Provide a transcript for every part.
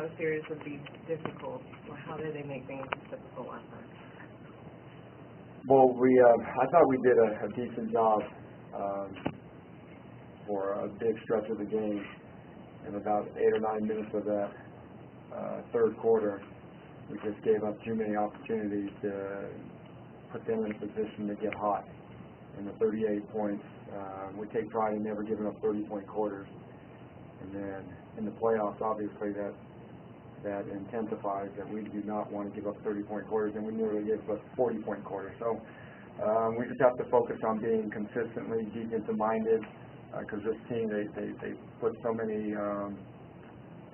a series would be difficult, or how did they make things difficult last night? Well, I thought we did a decent job for a big stretch of the game. In about 8 or 9 minutes of that third quarter, we just gave up too many opportunities to put them in a position to get hot. And the 38 points, we take pride in never giving up 30-point quarters. And then in the playoffs, obviously, that intensifies that we do not want to give up 30-point quarters, and we nearly gave up 40-point quarters. So we just have to focus on being consistently defensive-minded, because this team, they put so many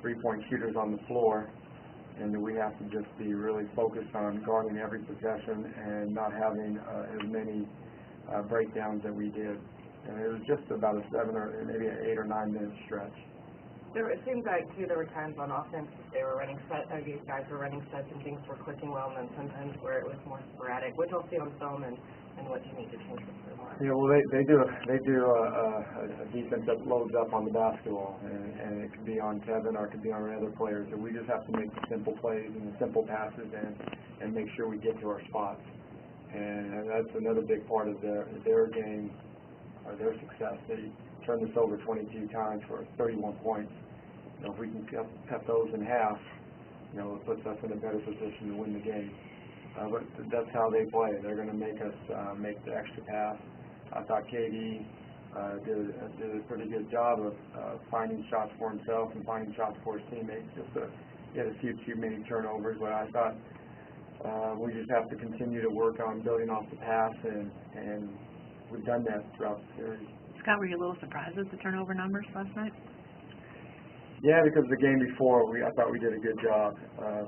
three-point shooters on the floor, and we have to just be really focused on guarding every possession and not having as many breakdowns that we did. And it was just about a 7 or maybe an 8 or 9 minute stretch. It seems like, too, there were times on offense they were running sets, these guys were running sets and things were clicking well, and then sometimes where it was more sporadic, which I'll see on film and what you need to change for more. Yeah, well, they do a defense that loads up on the basketball, and it could be on Kevin or it could be on other players. And we just have to make the simple plays and the simple passes and make sure we get to our spots. And that's another big part of their game, or their success. They turned this over 22 times for 31 points. You know, if we can cut those in half, you know, it puts us in a better position to win the game. But that's how they play. They're going to make us make the extra pass. I thought KD did a pretty good job of finding shots for himself and finding shots for his teammates. He had a few too many turnovers, but I thought we just have to continue to work on building off the pass, and we've done that throughout the series. Scott, were you a little surprised at the turnover numbers last night? Yeah, because the game before, I thought we did a good job. I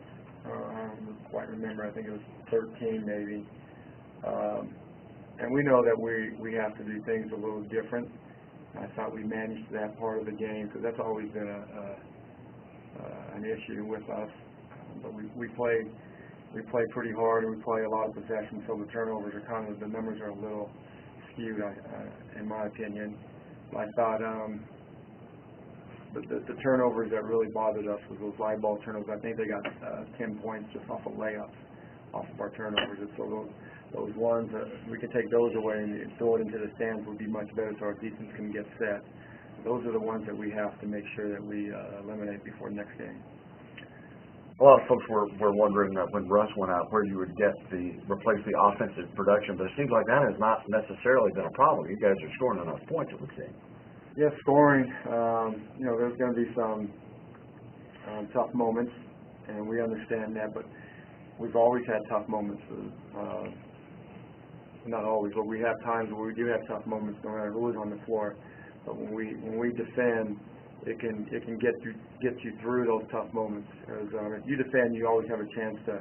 don't quite remember. I think it was 13 maybe. And we know that we have to do things a little different. I thought we managed that part of the game, because that's always been an issue with us. But we play pretty hard, and we play a lot of possessions, so the turnovers are the numbers are a little skewed, in my opinion. I thought the turnovers that really bothered us was those live ball turnovers. I think they got 10 points just off of layups, off of our turnovers. And so those ones, we could take those away and throw it into the stands would be much better, so our defense can get set. Those are the ones that we have to make sure that we eliminate before next game. A lot of folks were wondering when Russ went out where you would replace the offensive production, but it seems like that has not necessarily been a problem. You guys are scoring enough points, it would seem. Yeah, scoring. You know, there's going to be some tough moments, and we understand that. But we've always had tough moments. Not always, but we have times where we do have tough moments, no matter who is on the floor. But when we defend, it can get you through those tough moments. As if you defend, you always have a chance to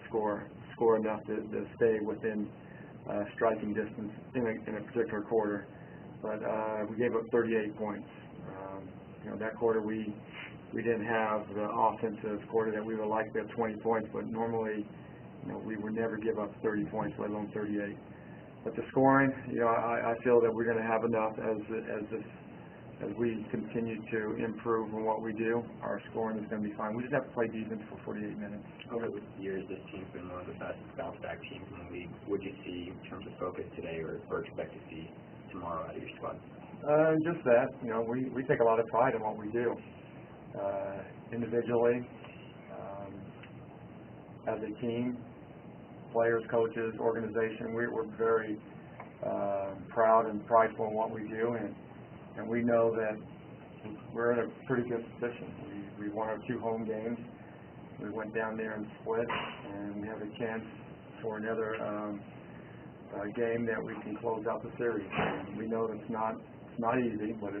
score enough to stay within striking distance in a particular quarter. But we gave up 38 points. You know, that quarter we didn't have the offensive quarter that we would like to have 20 points, but normally, you know, we would never give up 30 points, let alone 38. But the scoring, you know, I feel that we're going to have enough as we continue to improve on what we do. Our scoring is going to be fine. We just have to play defense for 48 minutes. Over the years, this team's been one of the best bounce-back teams in the league. What do you see in terms of focus today, or expect to see tomorrow out of your squad? Just that, you know, we take a lot of pride in what we do. Individually, as a team, players, coaches, organization, we're very proud and prideful in what we do, and we know that we're in a pretty good position. We won our 2 home games. We went down there and split, and we have a chance for another game that we can close out the series. And we know it's not easy, but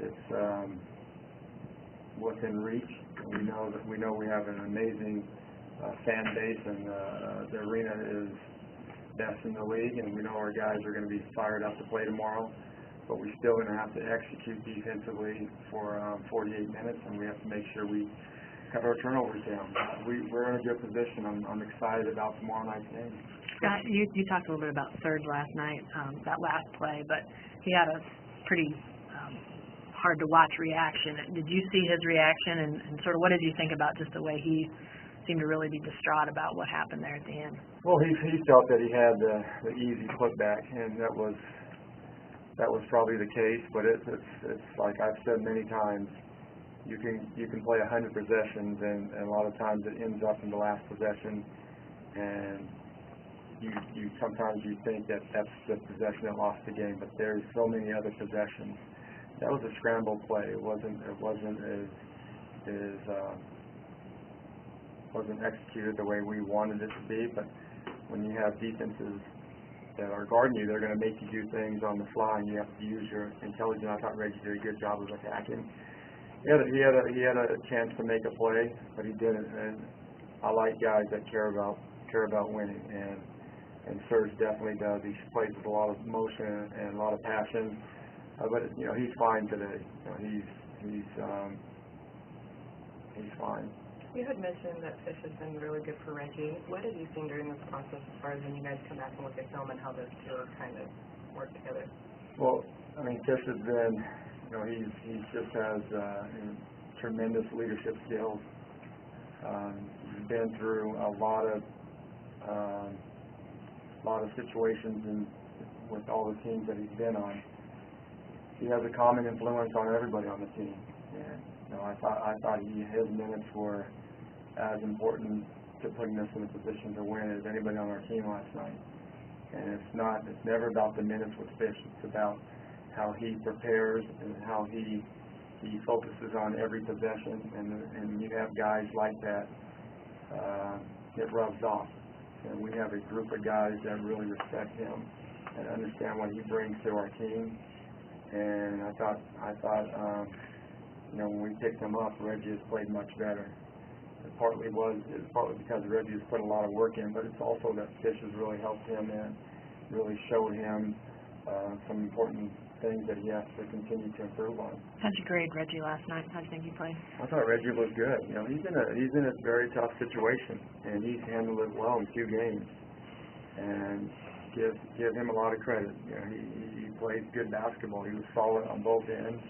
it's within reach. And we know we have an amazing fan base, and the arena is best in the league, and we know our guys are going to be fired up to play tomorrow. But we're still going to have to execute defensively for 48 minutes, and we have to make sure we cut our turnovers down. We're in a good position. I'm excited about tomorrow night's game. Scott, you talked a little bit about Serge last night, that last play, but he had a pretty hard to watch reaction. Did you see his reaction, and sort of what did you think about just the way he seemed to really be distraught about what happened there at the end? Well, he felt that he had the easy putback, and that was probably the case. But it's like I've said many times, you can play 100 possessions, and a lot of times it ends up in the last possession, and you sometimes you think that that's the possession that lost the game, but there's so many other possessions. That was a scramble play. It wasn't executed the way we wanted it to be. But when you have defenses that are guarding you, they're going to make you do things on the fly, and you have to use your intelligence. I thought Reggie did a good job of attacking. He had a chance to make a play, but he didn't. And I like guys that care about winning, and Serge definitely does. He plays with a lot of motion and a lot of passion. But he's fine today. He's fine. You had mentioned that Fish has been really good for Reggie. What have you seen during this process as far as when you guys come back and look at film and how those two have kind of worked together? Well, I mean, Fish has been, he just has tremendous leadership skills. He's been through a lot of situations with all the teams that he's been on. He has a common influence on everybody on the team. And I thought his minutes were as important to putting us in a position to win as anybody on our team last night. And it's never about the minutes with Fish. It's about how he prepares and how he focuses on every possession. And you have guys like that, it rubs off. And we have a group of guys that really respect him and understand what he brings to our team. And I thought, when we picked him up, Reggie has played much better. It's partly because Reggie has put a lot of work in, but it's also that Fish has really helped him and really showed him some important things that he has to continue to improve on. How'd you grade Reggie last night? How do you think he played? I thought Reggie was good. He's in a very tough situation, and he's handled it well in 2 games. And give him a lot of credit. He played good basketball. He was solid on both ends,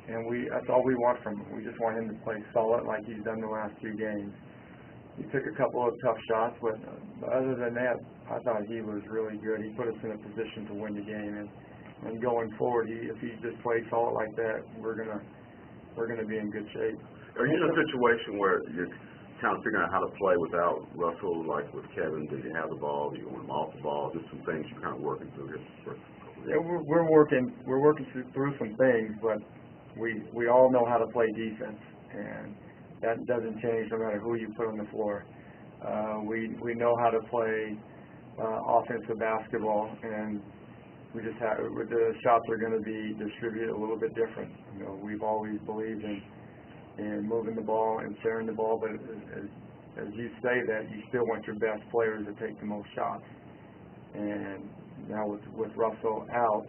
and that's all we want from him. We just want him to play solid like he's done the last 2 games. He took a couple of tough shots, but other than that, I thought he was really good. He put us in a position to win the game, and going forward, if he just plays solid like that, we're gonna be in good shape. Are you in a situation where you're kind of figuring out how to play without Russell, like with Kevin? Did he have the ball? Do you want him off the ball? Just some things you're kind of working through here. Yeah, we're working through some things, but we all know how to play defense, and that doesn't change no matter who you put on the floor. We know how to play offensive basketball, and we just have the shots are going to be distributed a little bit different. We've always believed in moving the ball and sharing the ball, but as you say that, you still want your best players to take the most shots. And now with Russell out,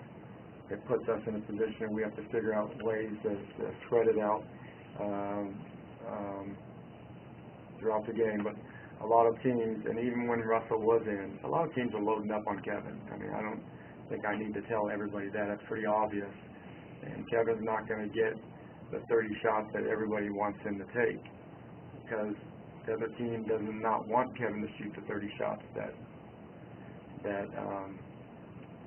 it puts us in a position we have to figure out ways to spread it out throughout the game. But a lot of teams, and even when Russell was in, a lot of teams are loading up on Kevin. I mean, I don't think I need to tell everybody that. That's pretty obvious. And Kevin's not going to get the 30 shots that everybody wants him to take, because the other team does not want Kevin to shoot the 30 shots that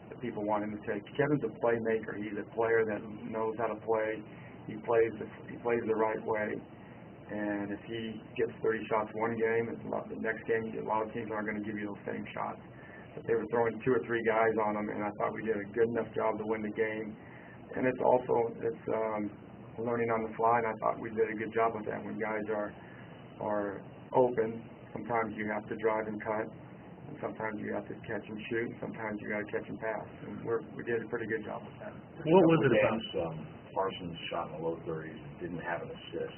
the people want him to take. Kevin's a playmaker. He's a player that knows how to play. He plays the right way. And if he gets 30 shots one game, the next game, a lot of teams aren't going to give you those same shots. But they were throwing 2 or 3 guys on him, and I thought we did a good enough job to win the game. And it's learning on the fly, and I thought we did a good job with that. When guys are open, sometimes you have to drive and cut, and sometimes you have to catch and shoot, and sometimes you got to catch and pass. And we did a pretty good job with that. What was it about Parsons shot in the low 30s and didn't have an assist?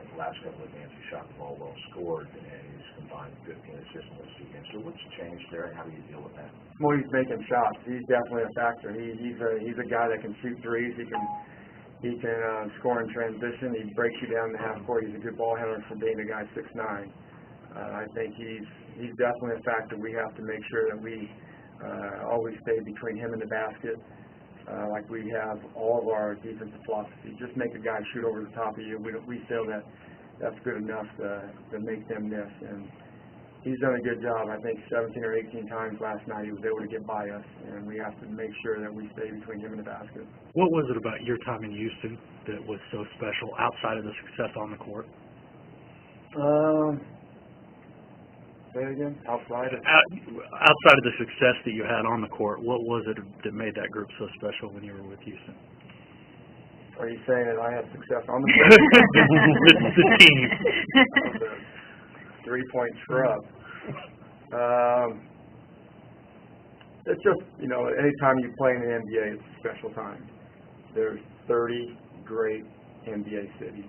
The last couple of games he shot the ball well, scored, and he's combined 15 assists in those 2 games. So what's changed there, and how do you deal with that? Well, he's making shots. He's definitely a factor. He's a guy that can shoot threes. He can score in transition. He breaks you down in the half court. He's a good ball handler for being a guy 6'9". I think he's definitely a factor. We have to make sure that we always stay between him and the basket, like we have all of our defensive philosophy. Just make a guy shoot over the top of you. We feel that that's good enough to make them miss. And he's done a good job. I think 17 or 18 times last night he was able to get by us, and we have to make sure that we stay between him and the basket. What was it about your time in Houston that was so special outside of the success on the court? Say it again? Outside of... Outside of the success that you had on the court, what was it that made that group so special when you were with Houston? Are you saying that I had success on the court? the team. The three-point scrub. It's just, you know, anytime you play in the NBA, it's a special time. There's 30 great NBA cities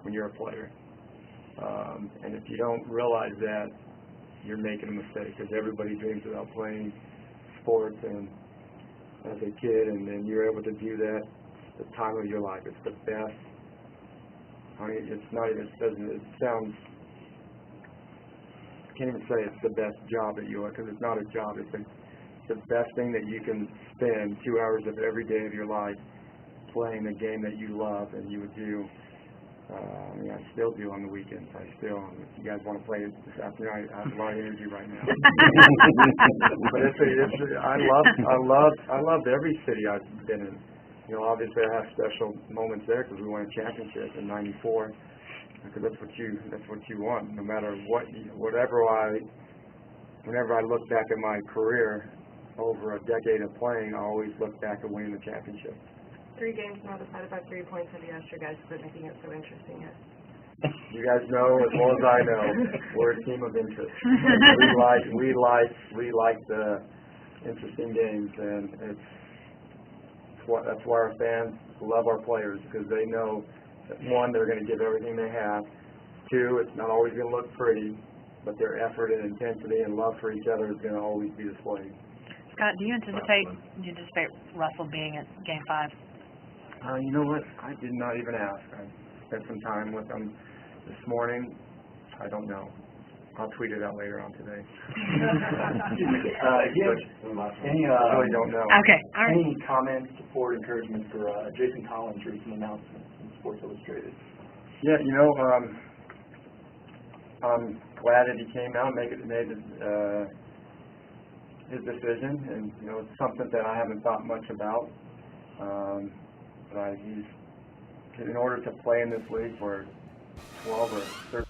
when you're a player. And if you don't realize that, you're making a mistake, because everybody dreams about playing sports and as a kid, and then you're able to do that the time of your life. It's the best. I mean, it's not even, it sounds, I can't even say it's the best job that you are, because it's not a job. It's the best thing that you can spend 2 hours of every day of your life playing a game that you love and you would do. I mean, I still do on the weekends. If you guys want to play it this afternoon, I have a lot of energy right now. But I loved every city I've been in. You know, obviously I have special moments there because we won a championship in '94. Because that's what you want. No matter whenever I look back at my career over a decade of playing, I always look back at winning the championship. 3 games now decided by 3 points. Have you asked your guys to quit making it so interesting yet? You guys know as well as I know, we're a team of interest. We like the interesting games, and that's why our fans love our players, because they know that, 1, they're going to give everything they have. 2, it's not always going to look pretty, but their effort and intensity and love for each other is going to always be displayed. Scott, do you anticipate Russell being at Game 5? You know what? I did not even ask. I spent some time with them this morning. I don't know. I'll tweet it out later on today. I really don't know. Okay. All right. Any comments, support, encouragement for Jason Collins' recent announcement in Sports Illustrated? Yeah, you know, I'm glad that he came out and made his decision, and you know, it's something that I haven't thought much about. But in order to play in this league for 12 or 13